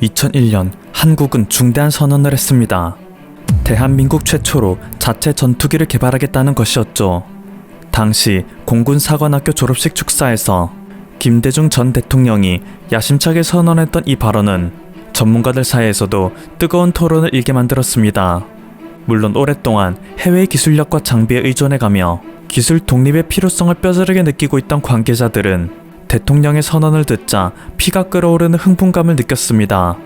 2001년 한국은 중대한 선언을 했습니다. 대한민국 최초로 자체 전투기를 개발하겠다는 것이었죠. 당시 공군사관학교 졸업식 축사에서 김대중 전 대통령이 야심차게 선언했던 이 발언은 전문가들 사이에서도 뜨거운 토론을 일게 만들었습니다. 물론 오랫동안 해외의 기술력과 장비에 의존해가며 기술 독립의 필요성을 뼈저리게 느끼고 있던 관계자들은 대통령의 선언을 듣자 피가 끓어오르는 흥분감을 느꼈습니다.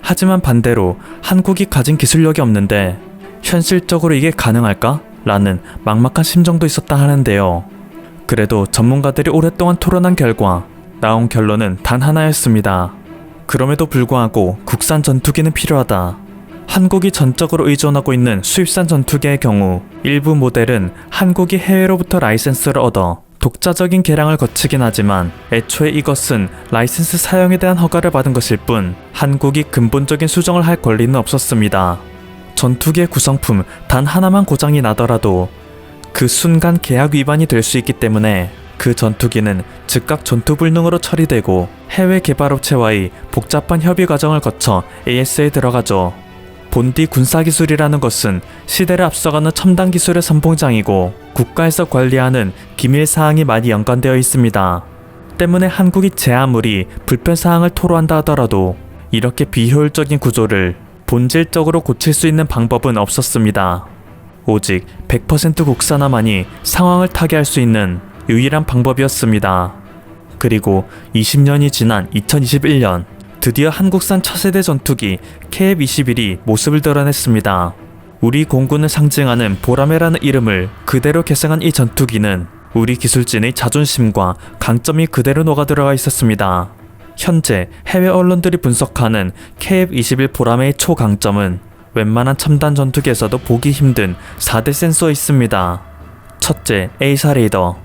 하지만 반대로 한국이 가진 기술력이 없는데 현실적으로 이게 가능할까? 라는 막막한 심정도 있었다 하는데요. 그래도 전문가들이 오랫동안 토론한 결과 나온 결론은 단 하나였습니다. 그럼에도 불구하고 국산 전투기는 필요하다. 한국이 전적으로 의존하고 있는 수입산 전투기의 경우 일부 모델은 한국이 해외로부터 라이센스를 얻어 독자적인 개량을 거치긴 하지만 애초에 이것은 라이센스 사용에 대한 허가를 받은 것일 뿐 한국이 근본적인 수정을 할 권리는 없었습니다. 전투기의 구성품 단 하나만 고장이 나더라도 그 순간 계약 위반이 될 수 있기 때문에 그 전투기는 즉각 전투불능으로 처리되고 해외 개발업체와의 복잡한 협의 과정을 거쳐 AS에 들어가죠. 본디 군사기술이라는 것은 시대를 앞서가는 첨단 기술의 선봉장이고 국가에서 관리하는 기밀사항이 많이 연관되어 있습니다. 때문에 한국이 제 아무리 불편사항을 토로한다 하더라도 이렇게 비효율적인 구조를 본질적으로 고칠 수 있는 방법은 없었습니다. 오직 100% 국산화만이 상황을 타개할 수 있는 유일한 방법이었습니다. 그리고 20년이 지난 2021년 드디어 한국산 차세대 전투기 KF-21이 모습을 드러냈습니다. 우리 공군을 상징하는 보라매라는 이름을 그대로 계승한 이 전투기는 우리 기술진의 자존심과 강점이 그대로 녹아들어가 있었습니다. 현재 해외 언론들이 분석하는 KF-21 보라매의 초강점은 웬만한 첨단 전투기에서도 보기 힘든 4대 센서에 있습니다. 첫째, A사 레이더.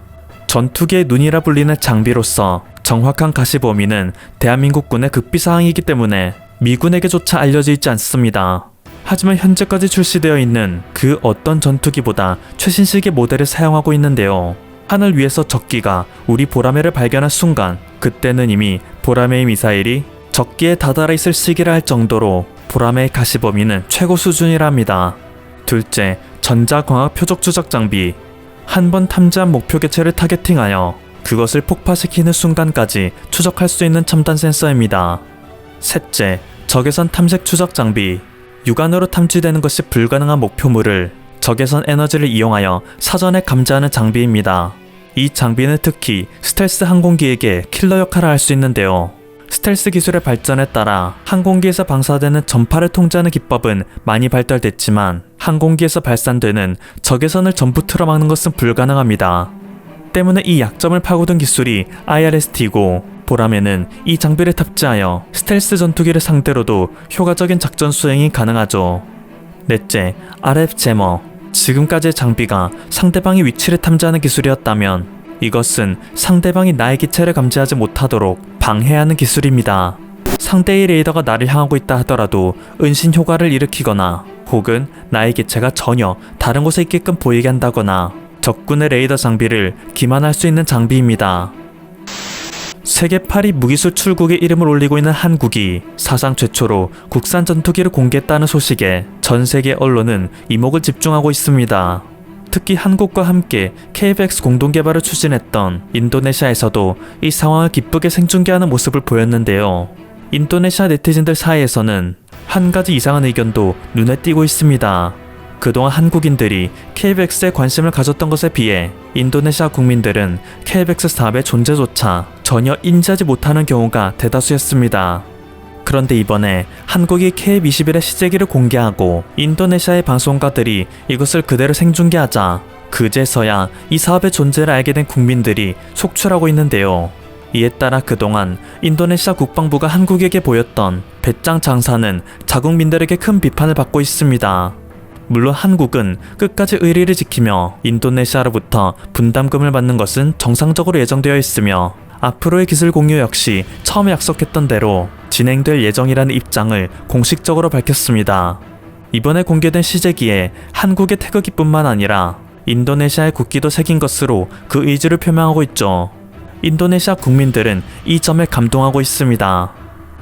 전투기의 눈이라 불리는 장비로서 정확한 가시 범위는 대한민국군의 극비사항이기 때문에 미군에게조차 알려져 있지 않습니다. 하지만 현재까지 출시되어 있는 그 어떤 전투기보다 최신식의 모델을 사용하고 있는데요. 하늘 위에서 적기가 우리 보라매를 발견한 순간 그때는 이미 보라매의 미사일이 적기에 다다라 있을 시기라 할 정도로 보라매의 가시 범위는 최고 수준이랍니다. 둘째, 전자광학 표적 추적 장비. 한 번 탐지한 목표 개체를 타겟팅하여 그것을 폭파시키는 순간까지 추적할 수 있는 첨단 센서입니다. 셋째, 적외선 탐색 추적 장비. 육안으로 탐지되는 것이 불가능한 목표물을 적외선 에너지를 이용하여 사전에 감지하는 장비입니다. 이 장비는 특히 스텔스 항공기에게 킬러 역할을 할 수 있는데요. 스텔스 기술의 발전에 따라 항공기에서 방사되는 전파를 통제하는 기법은 많이 발달됐지만 항공기에서 발산되는 적외선을 전부 틀어막는 것은 불가능합니다. 때문에 이 약점을 파고든 기술이 IRST이고 보라매는 이 장비를 탑재하여 스텔스 전투기를 상대로도 효과적인 작전 수행이 가능하죠. 넷째, RF 제머. 지금까지의 장비가 상대방의 위치를 탐지하는 기술이었다면 이것은 상대방이 나의 기체를 감지하지 못하도록 방해하는 기술입니다. 상대의 레이더가 나를 향하고 있다 하더라도 은신 효과를 일으키거나 혹은 나의 기체가 전혀 다른 곳에 있게끔 보이게 한다거나 적군의 레이더 장비를 기만할 수 있는 장비입니다. 세계 8위 무기수 출국의 이름을 올리고 있는 한국이 사상 최초로 국산 전투기를 공개했다는 소식에 전 세계 언론은 이목을 집중하고 있습니다. 특히 한국과 함께 KF-X 공동개발을 추진했던 인도네시아에서도 이 상황을 기쁘게 생중계하는 모습을 보였는데요. 인도네시아 네티즌들 사이에서는 한 가지 이상한 의견도 눈에 띄고 있습니다. 그동안 한국인들이 KF-X에 관심을 가졌던 것에 비해 인도네시아 국민들은 KF-X 사업의 존재조차 전혀 인지하지 못하는 경우가 대다수였습니다. 그런데 이번에 한국이 KF-21의 시제기를 공개하고 인도네시아의 방송가들이 이것을 그대로 생중계하자 그제서야 이 사업의 존재를 알게 된 국민들이 속출하고 있는데요. 이에 따라 그동안 인도네시아 국방부가 한국에게 보였던 배짱 장사는 자국민들에게 큰 비판을 받고 있습니다. 물론 한국은 끝까지 의리를 지키며 인도네시아로부터 분담금을 받는 것은 정상적으로 예정되어 있으며 앞으로의 기술 공유 역시 처음에 약속했던 대로 진행될 예정이라는 입장을 공식적으로 밝혔습니다. 이번에 공개된 시제기에 한국의 태극기뿐만 아니라 인도네시아의 국기도 새긴 것으로 그 의지를 표명하고 있죠. 인도네시아 국민들은 이 점에 감동하고 있습니다.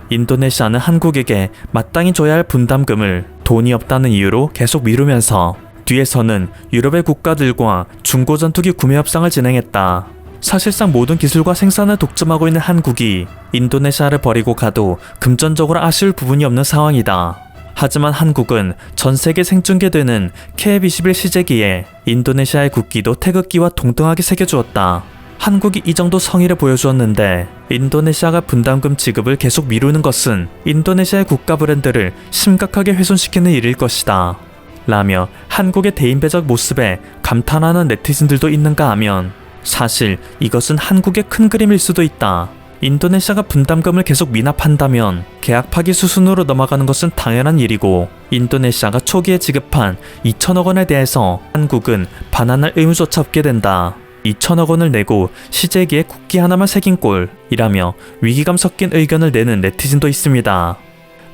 인도네시아는 한국에게 마땅히 줘야 할 분담금을 돈이 없다는 이유로 계속 미루면서 뒤에서는 유럽의 국가들과 중고 전투기 구매 협상을 진행했다. 사실상 모든 기술과 생산을 독점하고 있는 한국이 인도네시아를 버리고 가도 금전적으로 아쉬울 부분이 없는 상황이다. 하지만 한국은 전 세계 생중계되는 KF-21 시제기에 인도네시아의 국기도 태극기와 동등하게 새겨주었다. 한국이 이 정도 성의를 보여주었는데 인도네시아가 분담금 지급을 계속 미루는 것은 인도네시아의 국가 브랜드를 심각하게 훼손시키는 일일 것이다. 라며 한국의 대인배적 모습에 감탄하는 네티즌들도 있는가 하면 사실 이것은 한국의 큰 그림일 수도 있다. 인도네시아가 분담금을 계속 미납한다면 계약 파기 수순으로 넘어가는 것은 당연한 일이고 인도네시아가 초기에 지급한 2천억 원에 대해서 한국은 반환할 의무조차 없게 된다. 2천억 원을 내고 시제기에 국기 하나만 새긴 꼴이라며 위기감 섞인 의견을 내는 네티즌도 있습니다.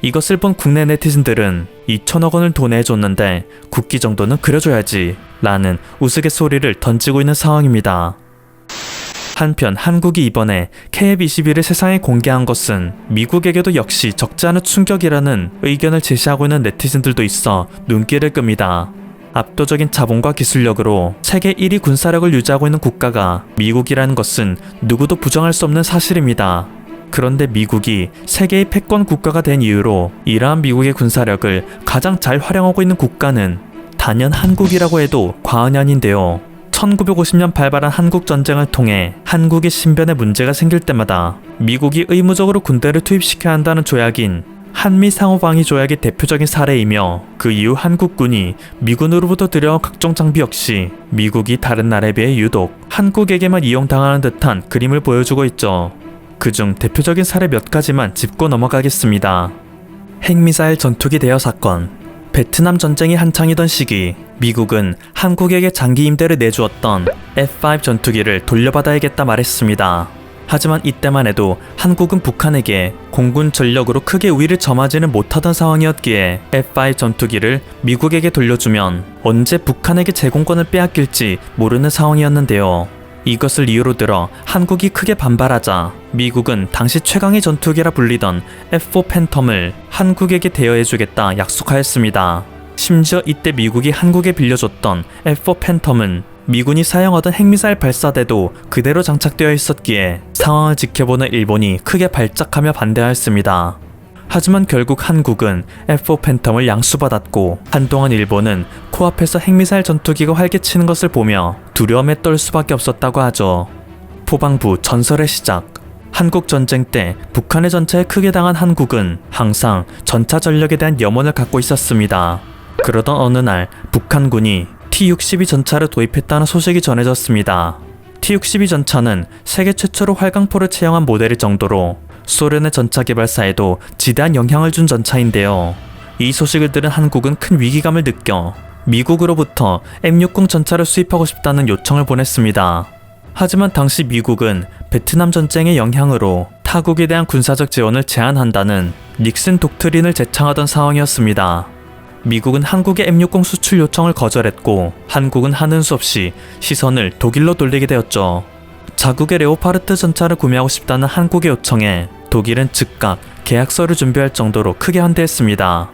이것을 본 국내 네티즌들은 2천억 원을 도내줬는데 국기 정도는 그려줘야지 라는 우스갯소리를 던지고 있는 상황입니다. 한편 한국이 이번에 KF-21을 세상에 공개한 것은 미국에게도 역시 적지 않은 충격이라는 의견을 제시하고 있는 네티즌들도 있어 눈길을 끕니다. 압도적인 자본과 기술력으로 세계 1위 군사력을 유지하고 있는 국가가 미국이라는 것은 누구도 부정할 수 없는 사실입니다. 그런데 미국이 세계의 패권 국가가 된 이유로 이러한 미국의 군사력을 가장 잘 활용하고 있는 국가는 단연 한국이라고 해도 과언이 아닌데요. 1950년 발발한 한국전쟁을 통해 한국의 신변에 문제가 생길 때마다 미국이 의무적으로 군대를 투입시켜야 한다는 조약인 한미 상호방위 조약의 대표적인 사례이며 그 이후 한국군이 미군으로부터 들여온 각종 장비 역시 미국이 다른 나라에 비해 유독 한국에게만 이용당하는 듯한 그림을 보여주고 있죠. 그중 대표적인 사례 몇 가지만 짚고 넘어가겠습니다. 핵미사일 전투기 대여 사건. 베트남 전쟁이 한창이던 시기 미국은 한국에게 장기 임대를 내주었던 F-5 전투기를 돌려받아야겠다 말했습니다. 하지만 이때만 해도 한국은 북한에게 공군 전력으로 크게 우위를 점하지는 못하던 상황이었기에 F-5 전투기를 미국에게 돌려주면 언제 북한에게 제공권을 빼앗길지 모르는 상황이었는데요. 이것을 이유로 들어 한국이 크게 반발하자 미국은 당시 최강의 전투기라 불리던 F-4 팬텀을 한국에게 대여해주겠다 약속하였습니다. 심지어 이때 미국이 한국에 빌려줬던 F-4 팬텀은 미군이 사용하던 핵미사일 발사대도 그대로 장착되어 있었기에 상황을 지켜보는 일본이 크게 발작하며 반대하였습니다. 하지만 결국 한국은 F-4 팬텀을 양수받았고 한동안 일본은 코앞에서 핵미사일 전투기가 활개치는 것을 보며 두려움에 떨 수밖에 없었다고 하죠. 포방부 전설의 시작. 한국 전쟁 때 북한의 전차에 크게 당한 한국은 항상 전차 전력에 대한 염원을 갖고 있었습니다. 그러던 어느 날 북한군이 T-62 전차를 도입했다는 소식이 전해졌습니다. T-62 전차는 세계 최초로 활강포를 채용한 모델일 정도로 소련의 전차 개발사에도 지대한 영향을 준 전차인데요. 이 소식을 들은 한국은 큰 위기감을 느껴 미국으로부터 M60 전차를 수입하고 싶다는 요청을 보냈습니다. 하지만 당시 미국은 베트남 전쟁의 영향으로 타국에 대한 군사적 지원을 제한한다는 닉슨 독트린을 제창하던 상황이었습니다. 미국은 한국의 M60 수출 요청을 거절했고 한국은 하는 수 없이 시선을 독일로 돌리게 되었죠. 자국의 레오파르트 전차를 구매하고 싶다는 한국의 요청에 독일은 즉각 계약서를 준비할 정도로 크게 환대했습니다.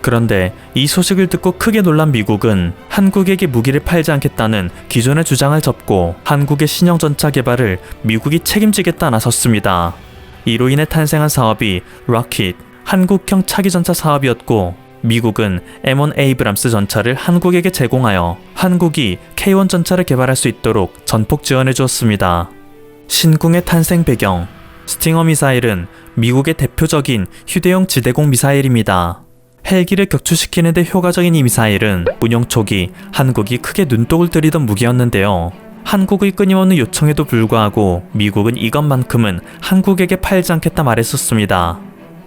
그런데 이 소식을 듣고 크게 놀란 미국은 한국에게 무기를 팔지 않겠다는 기존의 주장을 접고 한국의 신형 전차 개발을 미국이 책임지겠다 나섰습니다. 이로 인해 탄생한 사업이 로켓, 한국형 차기 전차 사업이었고 미국은 M1 에이브람스 전차를 한국에게 제공하여 한국이 K1 전차를 개발할 수 있도록 전폭 지원해 주었습니다. 신궁의 탄생 배경. 스팅어 미사일은 미국의 대표적인 휴대용 지대공 미사일입니다. 헬기를 격추시키는 데 효과적인 이 미사일은 운용 초기 한국이 크게 눈독을 들이던 무기였는데요. 한국의 끊임없는 요청에도 불구하고 미국은 이것만큼은 한국에게 팔지 않겠다 말했었습니다.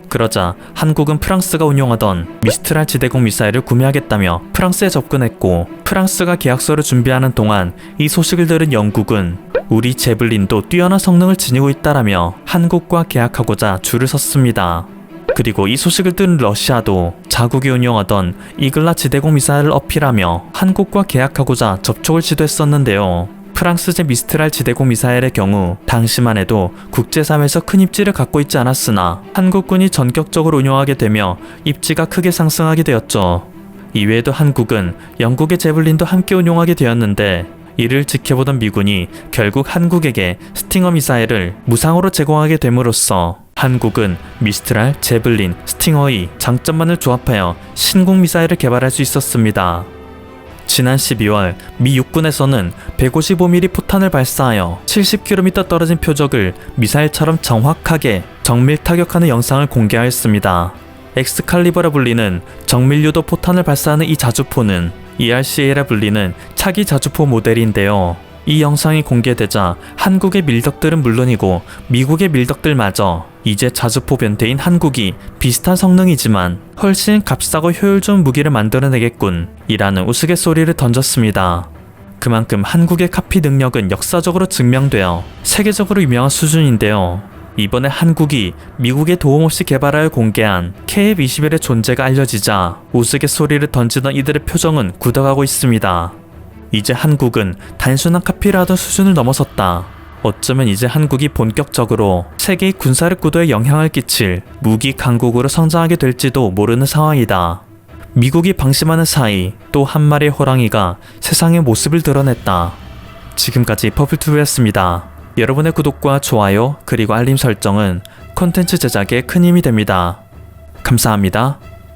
그러자 한국은 프랑스가 운용하던 미스트랄 지대공 미사일을 구매하겠다며 프랑스에 접근했고 프랑스가 계약서를 준비하는 동안 이 소식을 들은 영국은 우리 제블린도 뛰어난 성능을 지니고 있다라며 한국과 계약하고자 줄을 섰습니다. 그리고 이 소식을 들은 러시아도 자국이 운용하던 이글라 지대공 미사일을 어필하며 한국과 계약하고자 접촉을 시도했었는데요. 프랑스제 미스트랄 지대공 미사일의 경우 당시만 해도 국제사회에서 큰 입지를 갖고 있지 않았으나 한국군이 전격적으로 운용하게 되며 입지가 크게 상승하게 되었죠. 이외에도 한국은 영국의 제블린도 함께 운용하게 되었는데 이를 지켜보던 미군이 결국 한국에게 스팅어 미사일을 무상으로 제공하게 됨으로써 한국은 미스트랄, 제블린, 스팅어의 장점만을 조합하여 신궁 미사일을 개발할 수 있었습니다. 지난 12월 미 육군에서는 155mm 포탄을 발사하여 70km 떨어진 표적을 미사일처럼 정확하게 정밀 타격하는 영상을 공개하였습니다. 엑스칼리버라 불리는 정밀유도 포탄을 발사하는 이 자주포는 ERCA라 불리는 차기 자주포 모델인데요. 이 영상이 공개되자 한국의 밀덕들은 물론이고 미국의 밀덕들마저 이제 자주포 변태인 한국이 비슷한 성능이지만 훨씬 값싸고 효율 좋은 무기를 만들어내겠군 이라는 우스갯소리를 던졌습니다. 그만큼 한국의 카피 능력은 역사적으로 증명되어 세계적으로 유명한 수준인데요. 이번에 한국이 미국의 도움 없이 개발하여 공개한 KF-21의 존재가 알려지자 우스갯소리를 던지던 이들의 표정은 굳어가고 있습니다. 이제 한국은 단순한 카피를 하던 수준을 넘어섰다. 어쩌면 이제 한국이 본격적으로 세계의 군사력 구도에 영향을 끼칠 무기 강국으로 성장하게 될지도 모르는 상황이다. 미국이 방심하는 사이 또 한 마리의 호랑이가 세상의 모습을 드러냈다. 지금까지 퍼플투브였습니다. 여러분의 구독과 좋아요 그리고 알림 설정은 콘텐츠 제작에 큰 힘이 됩니다. 감사합니다.